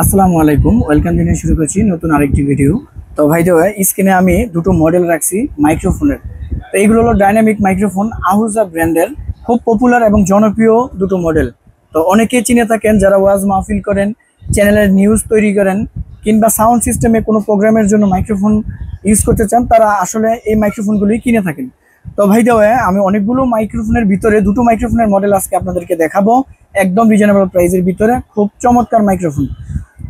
আসসালামু আলাইকুম, ওয়েলকাম জানিয়ে শুরু করছি নতুন আরেকটি ভিডিও। তো ভাই স্ক্রিনে আমি দুটো মডেল রাখছি মাইক্রোফোনের। তো এইগুলো হলো ডাইনামিক মাইক্রোফোন, আহুজা ব্র্যান্ডের খুব পপুলার এবং জনপ্রিয় দুটো মডেল। তো অনেকেই চিনে থাকেন যারা ওয়াজ মাহফিল করেন, চ্যানেলের নিউজ তৈরি করেন, কিংবা সাউন্ড সিস্টেমে কোনো প্রোগ্রামের জন্য মাইক্রোফোন ইউজ করতে চান, তারা আসলে এই মাইক্রোফোনগুলোই কিনে থাকেন। তো ভাই আমি অনেকগুলো মাইক্রোফোনের ভিতরে দুটো মাইক্রোফোনের মডেল আজকে আপনাদেরকে দেখাবো, একদম রিজনেবল প্রাইসের ভিতরে, খুব চমৎকার মাইক্রোফোন।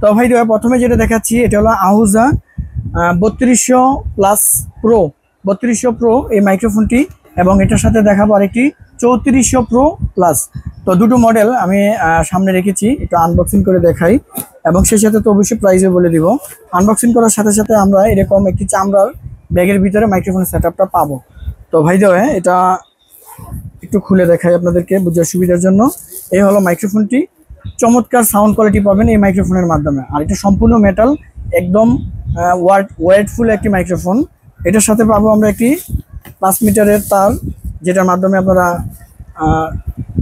তো ভাই প্রথমে যেটা দেখাচ্ছি এটা হলো আহুজা 3200 প্লাস প্রো, 3200 প্রো এই মাইক্রোফোনটি, এবং এটার সাথে দেখাবো আরেকটি 3400 প্রো প্লাস। তো দুটো মডেল আমি সামনে রেখেছি, একটু আনবক্সিং করে দেখাই, এবং সেই সাথে তো অবশ্যই প্রাইসও বলে দিব। আনবক্সিং করার সাথে সাথে আমরা এরকম একটি চামড়ার ব্যাগের ভিতরে মাইক্রোফোনের সেটআপটা পাবো। তো ভাই এটা একটু খুলে দেখাই আপনাদেরকে বোঝার সুবিধার জন্য। এই হলো মাইক্রোফোনটি, চমৎকার সাউন্ড কোয়ালিটি পাবেন এই মাইক্রোফোনের মাধ্যমে। আর এটা সম্পূর্ণ মেটাল, একদম ওয়েটফুল একটি মাইক্রোফোন। এটার সাথে পাবো আমরা একটি 5 মিটারের তার, যেটার মাধ্যমে আপনারা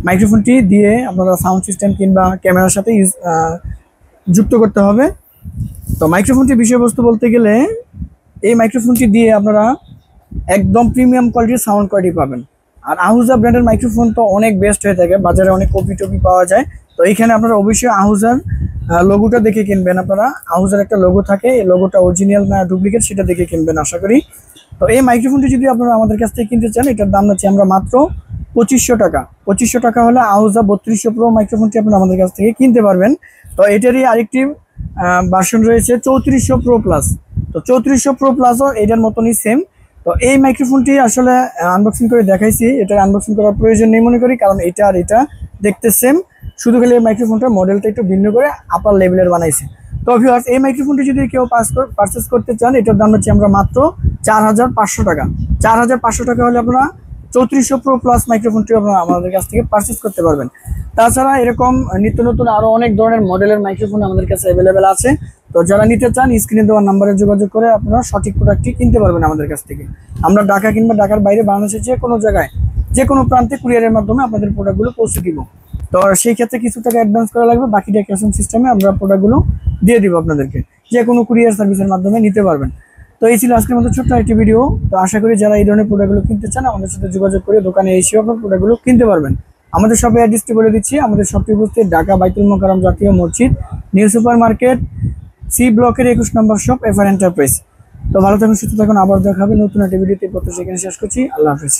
মাইক্রোফোনটি দিয়ে আপনারা সাউন্ড সিস্টেম কিংবা ক্যামেরার সাথে যুক্ত করতে হবে। তো মাইক্রোফোনটির বিষয়বস্তু বলতে গেলে, এই মাইক্রোফোনটি দিয়ে আপনারা একদম প্রিমিয়াম কোয়ালিটির সাউন্ড কোয়ালিটি পাবেন। আর আহুজা ব্র্যান্ডের মাইক্রোফোন তো অনেক বেস্ট হয়ে থাকে, বাজারে অনেক কপি টপি পাওয়া যায়। তো এইখানে আপনারা অবশ্যই আহুজার লোগোটা দেখে কিনবেন। আপনারা আহুজার একটা লোগো থাকে, এই লোগোটা অরিজিনাল না ডুপ্লিকেট সেটা দেখে কিনবেন আশা করি। তো এই মাইক্রোফোনটি যদি আপনারা আমাদের কাছ থেকে কিনতে চান, এটার দাম হচ্ছে আমরা মাত্র 2500 টাকা। 2500 টাকা হলে আহুজা 3200 প্রো মাইক্রোফোনটি আপনারা আমাদের কাছ থেকে কিনতে পারবেন। তো এটারই আরেকটি ভার্সন রয়েছে 3400 প্রো প্লাস। তো 3400 প্রো প্লাসও এটার মতনই সেম। তো এই মাইক্রোফোনটি আসলে আনবক্সিং করে দেখাইছি, এটা আনবক্সিং করার প্রয়োজন নেই মনে করি, কারণ এটা আর এটা দেখতে সেম, শুধু খালি এই মাইক্রোফোনটার মডেলটা একটু ভিন্ন করে আপার লেভেলের বানাইছে। তো ভিউয়ার্স, এই মাইক্রোফোনটি যদি কেউ পারচেস করতে চান, এটার দাম হচ্ছে আমরা মাত্র 4500 টাকা। 4500 টাকা হলে আপনারা 3400 প্রো প্লাস মাইক্রোফোনটি আপনারা আমাদের কাছ থেকে পারচেস করতে পারবেন। তাছাড়া এরকম নিত্য নতুন আরও অনেক ধরনের মডেলের মাইক্রোফোন আমাদের কাছে অ্যাভেলেবেল আছে। তো যারা নিতে চান, স্ক্রিনে দেওয়ার নাম্বারে যোগাযোগ করে আপনারা সঠিক প্রোডাক্টটি কিনতে পারবেন আমাদের কাছ থেকে। আমরা ঢাকা কিংবা ঢাকার বাইরে, বাংলাদেশের যে কোনো জায়গায়, যে কোনো প্রান্তে কুরিয়ারের মাধ্যমে আপনাদের প্রোডাক্টগুলো পৌঁছে দিব। তো সেই ক্ষেত্রে কিছু টাকা অ্যাডভান্স করা লাগবে, বাকিটা ক্যাশ অন সিস্টেমে আমরা প্রোডাক্টগুলো দিয়ে দিব আপনাদেরকে, যে কোনো কুরিয়ার সার্ভিসের মাধ্যমে নিতে পারবেন। তো এই ছিল আজকের মতো ছোট্ট একটি ভিডিও। তো আশা করি যারা এই ধরনের প্রোডাক্টগুলো কিনতে চান, আমাদের সাথে যোগাযোগ করে দোকানে এসেও আপনার প্রোডাক্টগুলো কিনতে পারবেন। আমাদের শপে অ্যাড্রেসটি বলে দিচ্ছি। আমাদের শপটি উপস্থিত ঢাকা বাইতুল মোকাররম জাতীয় মসজিদ, নিউ সুপার মার্কেট, সি ব্লকের 21 নম্বর শপ, এফআর এন্টারপ্রাইজ। তো ভালো থাকুন, সুস্থ থাকুন, আবার দেখা হবে নতুন একটা ভিডিওতে। সেখানে শেষ করছি, আল্লাহ হাফেজ।